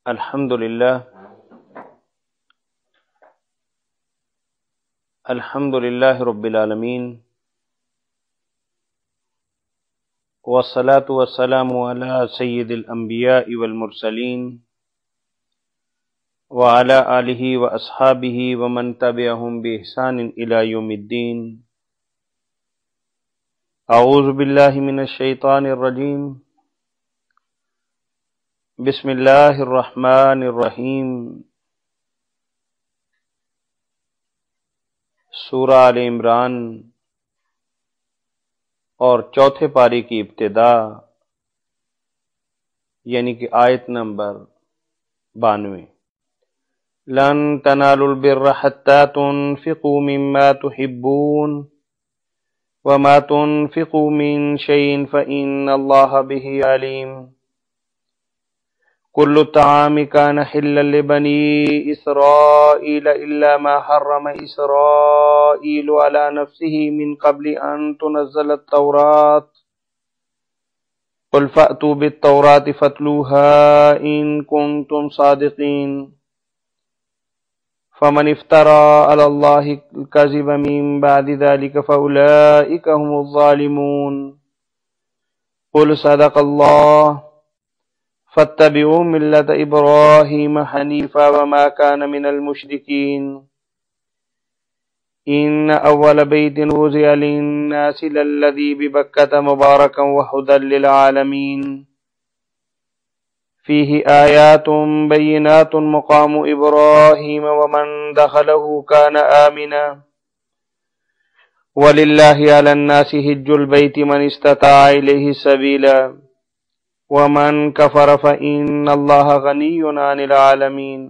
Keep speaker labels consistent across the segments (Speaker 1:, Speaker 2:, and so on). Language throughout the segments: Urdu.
Speaker 1: الحمد للہ رب العالمین والصلاة والسلام علی سید الانبیاء والمرسلین وعلی آلہ واصحابہ ومن تبعہم بإحسان الی یوم الدین۔ اعوذ باللہ من الشیطان الرجیم، بسم اللہ الرحمن الرحیم۔ سورہ آل عمران اور چوتھے پارے کی ابتدا، یعنی کہ آیت نمبر 92۔ لن تنالوا البر حتى تنفقوا مما تحبون وما تنفقوا من شيء فإن الله به عليم۔ كل الطعام كان حلا لبني إسرائيل إلا ما حرم إسرائيل على نفسه من قبل أن تنزل التوراة قل فأتوا بالتوراة فاتلوها إن كنتم صادقين فمن افترى على الله الكذب من بعد ذلك فأولئك هم الظالمون قل صدق الله فاتبعوا ملة إبراهيم حنيفا وما كان من المشركين إن أول بيت وضع للناس للذي ببكة مباركا وهدى للعالمين فيه آيات بينات مقام إبراهيم ومن دخله كان آمنا ولله على الناس حج البيت من استطاع إليه سبيلا ومن كفر فإن الله غني عن العالمين۔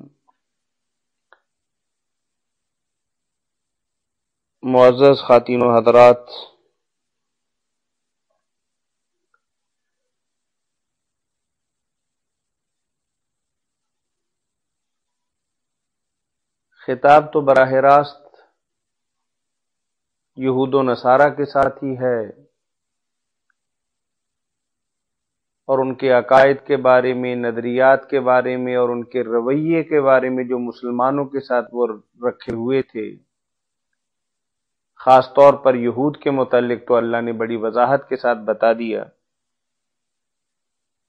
Speaker 1: معزز خواتین و حضرات، خطاب تو براہ راست یہود و نصارہ کے ساتھ ہی ہے، اور ان کے عقائد کے بارے میں، نظریات کے بارے میں اور ان کے رویے کے بارے میں جو مسلمانوں کے ساتھ وہ رکھے ہوئے تھے، خاص طور پر یہود کے متعلق تو اللہ نے بڑی وضاحت کے ساتھ بتا دیا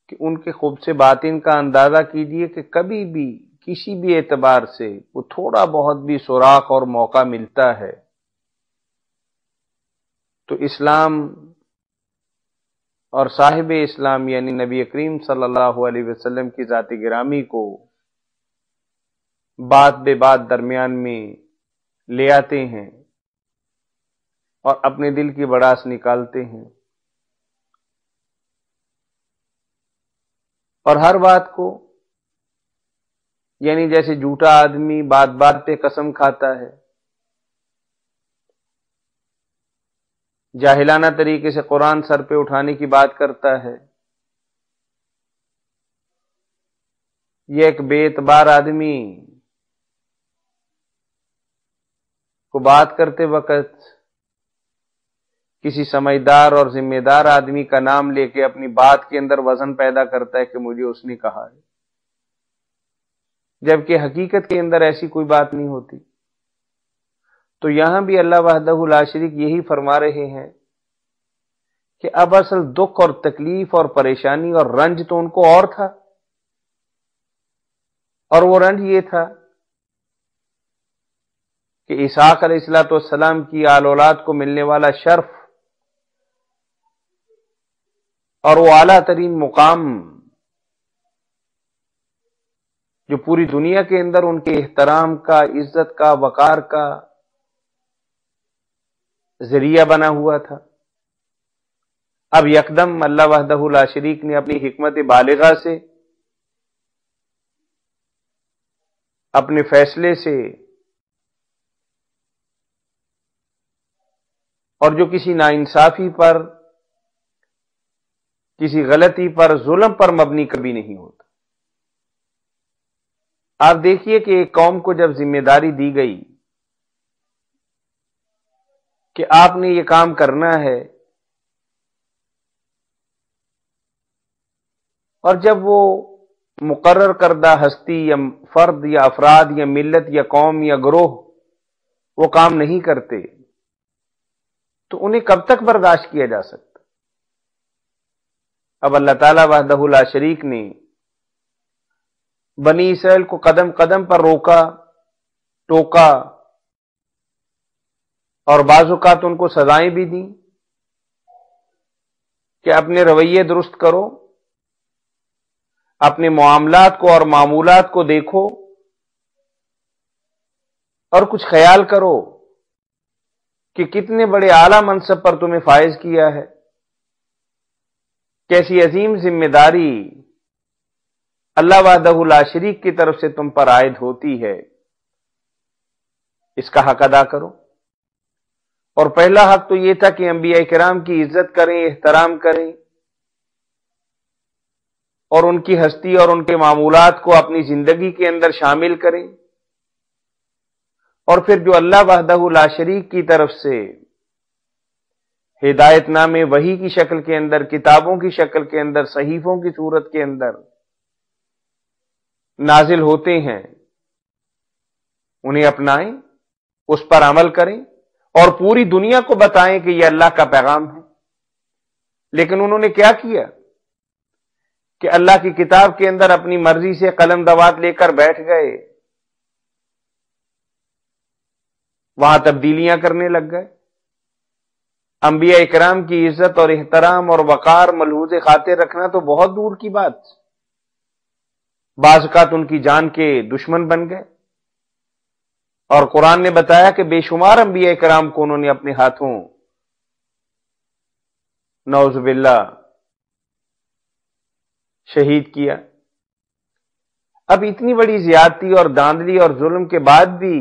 Speaker 1: کہ ان کے خبث باطن کا اندازہ کیجئے کہ کبھی بھی کسی بھی اعتبار سے وہ تھوڑا بہت بھی سوراخ اور موقع ملتا ہے تو اسلام اور صاحب اسلام یعنی نبی کریم صلی اللہ علیہ وسلم کی ذات گرامی کو بات بے بات درمیان میں لے آتے ہیں اور اپنے دل کی بڑاس نکالتے ہیں، اور ہر بات کو، یعنی جیسے جھوٹا آدمی بات بات پہ قسم کھاتا ہے، جاہلانہ طریقے سے قرآن سر پہ اٹھانے کی بات کرتا ہے، یہ ایک بے اعتبار آدمی کو بات کرتے وقت کسی سمجھدار اور ذمہ دار آدمی کا نام لے کے اپنی بات کے اندر وزن پیدا کرتا ہے کہ مجھے اس نے کہا ہے، جبکہ حقیقت کے اندر ایسی کوئی بات نہیں ہوتی۔ تو یہاں بھی اللہ وحدہ لا شریک یہی فرما رہے ہیں کہ اب اصل دکھ اور تکلیف اور پریشانی اور رنج تو ان کو اور تھا، اور وہ رنج یہ تھا کہ اسحاق علیہ السلام کی آل اولاد کو ملنے والا شرف اور وہ اعلیٰ ترین مقام جو پوری دنیا کے اندر ان کے احترام کا، عزت کا، وقار کا ذریعہ بنا ہوا تھا، اب یکدم اللہ وحدہ لا شریک نے اپنی حکمت بالغہ سے، اپنے فیصلے سے، اور جو کسی ناانصافی پر، کسی غلطی پر، ظلم پر مبنی کبھی نہیں ہوتا۔ آپ دیکھیے کہ ایک قوم کو جب ذمہ داری دی گئی کہ آپ نے یہ کام کرنا ہے، اور جب وہ مقرر کردہ ہستی یا فرد یا افراد یا ملت یا قوم یا گروہ وہ کام نہیں کرتے تو انہیں کب تک برداشت کیا جا سکتا؟ اب اللہ تعالیٰ وحدہ لا شریک نے بنی اسرائیل کو قدم قدم پر روکا، ٹوکا، اور بعض اوقات ان کو سزائیں بھی دیں کہ اپنے رویے درست کرو، اپنے معاملات کو اور معمولات کو دیکھو اور کچھ خیال کرو کہ کتنے بڑے اعلیٰ منصب پر تمہیں فائز کیا ہے، کیسی عظیم ذمہ داری اللہ وحدہ لا شریک کی طرف سے تم پر عائد ہوتی ہے، اس کا حق ادا کرو۔ اور پہلا حق تو یہ تھا کہ انبیاء کرام کی عزت کریں، احترام کریں، اور ان کی ہستی اور ان کے معمولات کو اپنی زندگی کے اندر شامل کریں، اور پھر جو اللہ وحدہ لا شریک کی طرف سے ہدایت نامے وحی کی شکل کے اندر، کتابوں کی شکل کے اندر، صحیفوں کی صورت کے اندر نازل ہوتے ہیں، انہیں اپنائیں، اس پر عمل کریں اور پوری دنیا کو بتائیں کہ یہ اللہ کا پیغام ہے۔ لیکن انہوں نے کیا کیا کہ اللہ کی کتاب کے اندر اپنی مرضی سے قلم دوات لے کر بیٹھ گئے، وہاں تبدیلیاں کرنے لگ گئے۔ انبیاء اکرام کی عزت اور احترام اور وقار ملحوظ خاطر رکھنا تو بہت دور کی بات، بعض اوقات ان کی جان کے دشمن بن گئے، اور قرآن نے بتایا کہ بے شمار انبیاء کرام کو انہوں نے اپنے ہاتھوں نعوذ باللہ شہید کیا۔ اب اتنی بڑی زیادتی اور داندلی اور ظلم کے بعد بھی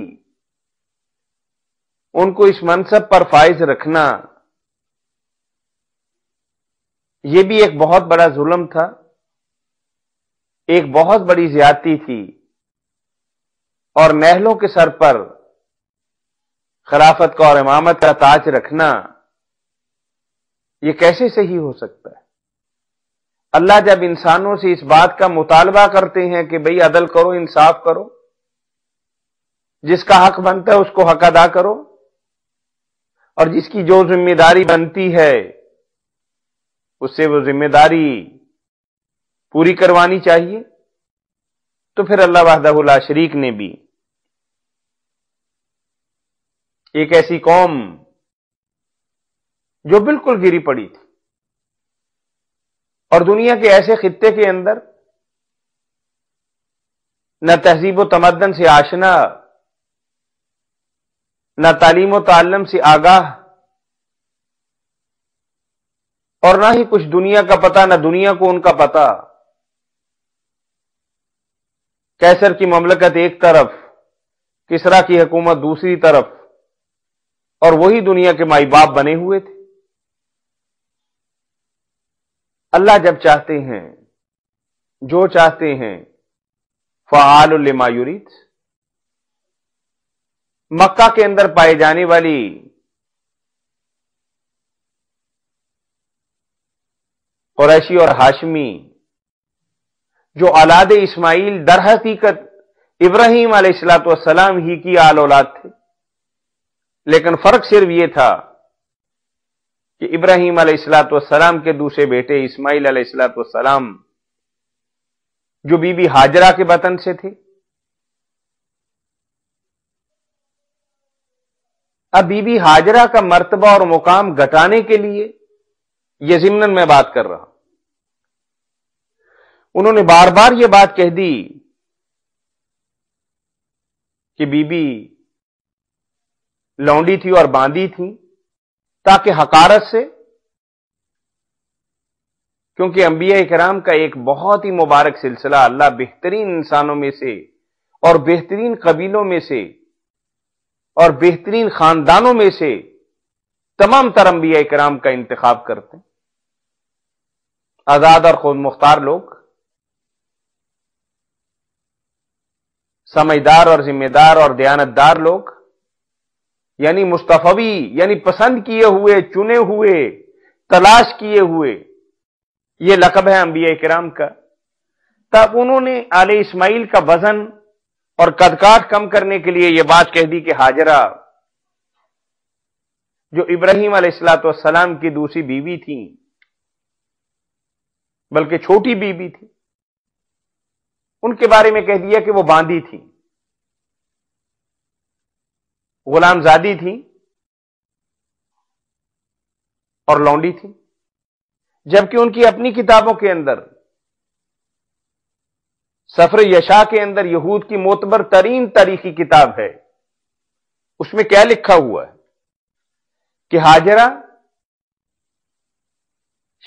Speaker 1: ان کو اس منصب پر فائز رکھنا، یہ بھی ایک بہت بڑا ظلم تھا، ایک بہت بڑی زیادتی تھی، اور نہلوں کے سر پر خلافت کا اور امامت کا تاج رکھنا یہ کیسے صحیح ہو سکتا ہے؟ اللہ جب انسانوں سے اس بات کا مطالبہ کرتے ہیں کہ بھئی عدل کرو، انصاف کرو، جس کا حق بنتا ہے اس کو حق ادا کرو، اور جس کی جو ذمہ داری بنتی ہے اس سے وہ ذمہ داری پوری کروانی چاہیے، تو پھر اللہ وحدہ لا شریک نے بھی ایک ایسی قوم جو بالکل گری پڑی تھی اور دنیا کے ایسے خطے کے اندر نہ تہذیب و تمدن سے آشنا، نہ تعلیم و تعلم سے آگاہ، اور نہ ہی کچھ دنیا کا پتہ، نہ دنیا کو ان کا پتہ، کیسر کی مملکت ایک طرف، کسرا کی حکومت دوسری طرف، اور وہی دنیا کے مائی باپ بنے ہوئے تھے۔ اللہ جب چاہتے ہیں، جو چاہتے ہیں، فعال لما یرید۔ مکہ کے اندر پائے جانے والی قریشی اور ہاشمی جو اولاد اسماعیل در حقیقت ابراہیم علیہ السلام ہی کی آل اولاد تھے، لیکن فرق صرف یہ تھا کہ ابراہیم علیہ السلام کے دوسرے بیٹے اسماعیل علیہ السلام جو بی بی ہاجرہ کے بطن سے تھے۔ اب بی بی ہاجرہ کا مرتبہ اور مقام گھٹانے کے لیے یہ ضمناً میں بات کر رہا ہوں، انہوں نے بار بار یہ بات کہہ دی کہ بی بی لونڈی تھی اور باندی تھی، تاکہ حقارت سے، کیونکہ انبیاء کرام کا ایک بہت ہی مبارک سلسلہ اللہ بہترین انسانوں میں سے اور بہترین قبیلوں میں سے اور بہترین خاندانوں میں سے تمام تر انبیاء کرام کا انتخاب کرتے ہیں، آزاد اور خود مختار لوگ، سمجھدار اور ذمہ دار اور دیانتدار لوگ، یعنی مصطفی، یعنی پسند کیے ہوئے، چنے ہوئے، تلاش کیے ہوئے، یہ لقب ہے انبیاء کرام کا۔ تب انہوں نے آل اسماعیل کا وزن اور قدکاٹ کم کرنے کے لیے یہ بات کہہ دی کہ ہاجرہ جو ابراہیم علیہ الصلوۃ والسلام کی دوسری بیوی تھی، بلکہ چھوٹی بیوی تھی، ان کے بارے میں کہہ دیا کہ وہ باندھی تھی، غلام زادی تھی اور لونڈی تھی، جبکہ ان کی اپنی کتابوں کے اندر سفر یشا کے اندر یہود کی معتبر ترین تاریخی کتاب ہے، اس میں کیا لکھا ہوا ہے کہ ہاجرہ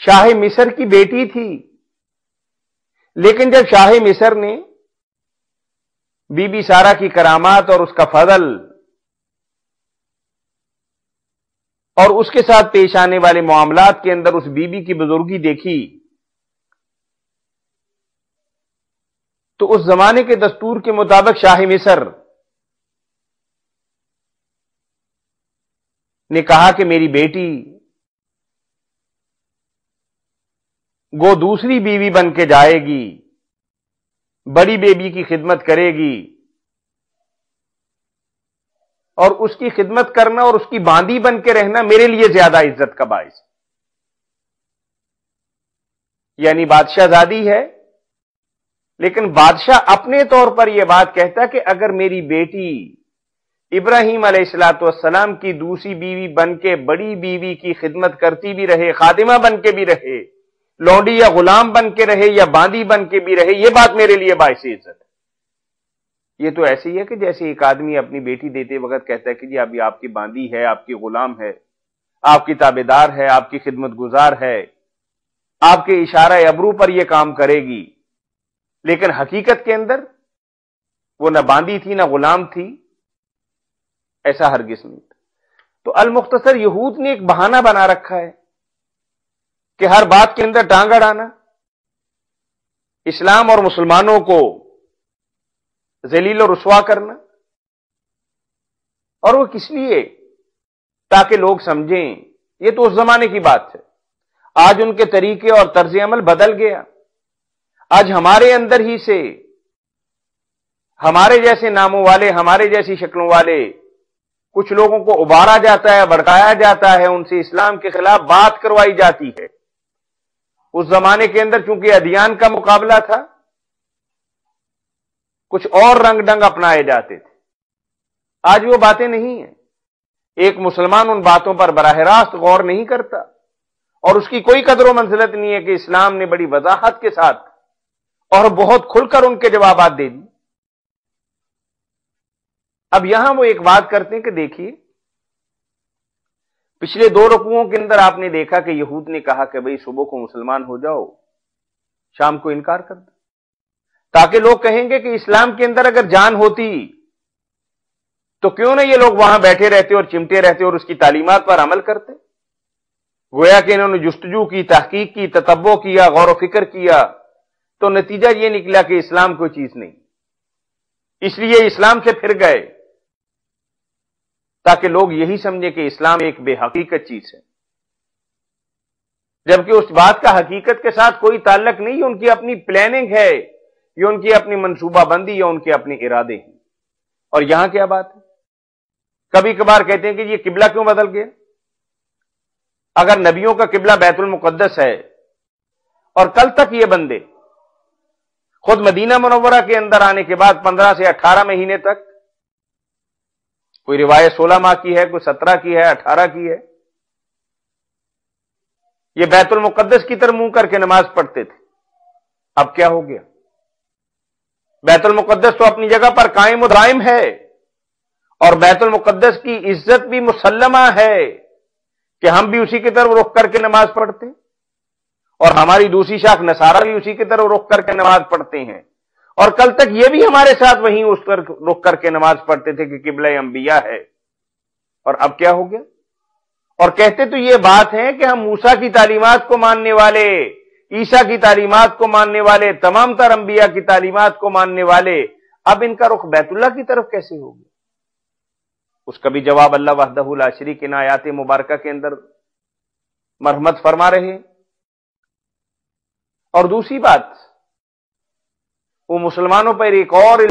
Speaker 1: شاہ مصر کی بیٹی تھی، لیکن جب شاہ مصر نے بی بی سارا کی کرامات اور اس کا فضل اور اس کے ساتھ پیش آنے والے معاملات کے اندر اس بی بی کی بزرگی دیکھی تو اس زمانے کے دستور کے مطابق شاہ مصر نے کہا کہ میری بیٹی گو دوسری بیوی بن کے جائے گی، بڑی بیبی کی خدمت کرے گی، اور اس کی خدمت کرنا اور اس کی باندی بن کے رہنا میرے لیے زیادہ عزت کا باعث، یعنی بادشاہ زادی ہے، لیکن بادشاہ اپنے طور پر یہ بات کہتا کہ اگر میری بیٹی ابراہیم علیہ الصلوۃ والسلام کی دوسری بیوی بن کے بڑی بیوی کی خدمت کرتی بھی رہے، خادمہ بن کے بھی رہے، لونڈی یا غلام بن کے رہے یا باندی بن کے بھی رہے، یہ بات میرے لیے باعث عزت ہے۔ یہ تو ایسے ہی ہے کہ جیسے ایک آدمی اپنی بیٹی دیتے وقت کہتا ہے کہ جی ابھی آپ کی باندی ہے، آپ کی غلام ہے، آپ کی تابع دار ہے، آپ کی خدمت گزار ہے، آپ کے اشارہ ابرو پر یہ کام کرے گی، لیکن حقیقت کے اندر وہ نہ باندی تھی نہ غلام تھی، ایسا ہرگز نہیں۔ تو المختصر یہود نے ایک بہانہ بنا رکھا ہے کہ ہر بات کے اندر ٹانگ اڑانا، اسلام اور مسلمانوں کو ذلیل و رسوا کرنا، اور وہ کس لیے؟ تاکہ لوگ سمجھیں۔ یہ تو اس زمانے کی بات ہے، آج ان کے طریقے اور طرز عمل بدل گیا۔ آج ہمارے اندر ہی سے ہمارے جیسے ناموں والے، ہمارے جیسی شکلوں والے کچھ لوگوں کو ابھارا جاتا ہے، بھڑکایا جاتا ہے، ان سے اسلام کے خلاف بات کروائی جاتی ہے۔ اس زمانے کے اندر چونکہ ادیان کا مقابلہ تھا، کچھ اور رنگ ڈنگ اپنائے جاتے تھے، آج وہ باتیں نہیں ہیں۔ ایک مسلمان ان باتوں پر براہ راست غور نہیں کرتا، اور اس کی کوئی قدر و منزلت نہیں ہے کہ اسلام نے بڑی وضاحت کے ساتھ اور بہت کھل کر ان کے جوابات دے دی۔ اب یہاں وہ ایک بات کرتے ہیں کہ دیکھیے پچھلے 2 رکوعوں کے اندر آپ نے دیکھا کہ یہود نے کہا کہ بھئی صبح کو مسلمان ہو جاؤ، شام کو انکار کر دو، تاکہ لوگ کہیں گے کہ اسلام کے اندر اگر جان ہوتی تو کیوں نہ یہ لوگ وہاں بیٹھے رہتے اور چمٹے رہتے اور اس کی تعلیمات پر عمل کرتے۔ گویا کہ انہوں نے جستجو کی، تحقیق کی، تتبع کیا، غور و فکر کیا، تو نتیجہ یہ نکلا کہ اسلام کوئی چیز نہیں، اس لیے اسلام سے پھر گئے، تاکہ لوگ یہی سمجھیں کہ اسلام ایک بے حقیقت چیز ہے، جبکہ اس بات کا حقیقت کے ساتھ کوئی تعلق نہیں، ان کی اپنی پلاننگ ہے، یہ ان کی اپنی منصوبہ بندی یا ان کے اپنے ارادے ہیں۔ اور یہاں کیا بات ہے؟ کبھی کبھار کہتے ہیں کہ یہ قبلہ کیوں بدل گیا؟ اگر نبیوں کا قبلہ بیت المقدس ہے اور کل تک یہ بندے خود مدینہ منورہ کے اندر آنے کے بعد 15 سے 18 مہینے تک، کوئی روایت 16 ماہ کی ہے، کوئی 17 کی ہے، 18 کی ہے، یہ بیت المقدس کی طرف منہ کر کے نماز پڑھتے تھے، اب کیا ہو گیا؟ بیت المقدس تو اپنی جگہ پر قائم و دائم ہے، اور بیت المقدس کی عزت بھی مسلمہ ہے کہ ہم بھی اسی کی طرف رخ کر کے نماز پڑھتے ہیں، اور ہماری دوسری شاخ نصارہ بھی اسی کی طرف رخ کر کے نماز پڑھتے ہیں، اور کل تک یہ بھی ہمارے ساتھ وہیں اس پر رخ کر کے نماز پڑھتے تھے کہ قبلہ انبیاء ہے، اور اب کیا ہو گیا؟ اور کہتے تو یہ بات ہے کہ ہم موسیٰ کی تعلیمات کو ماننے والے، عیسیٰ کی تعلیمات کو ماننے والے، تمام تر انبیاء کی تعلیمات کو ماننے والے، اب ان کا رخ بیت اللہ کی طرف کیسے ہو گیا؟ اس کا بھی جواب اللہ وحدہ لا شریک ان آیات مبارکہ کے اندر مرحمت فرما رہے ہیں۔ اور دوسری بات، وہ مسلمانوں پر ایک اور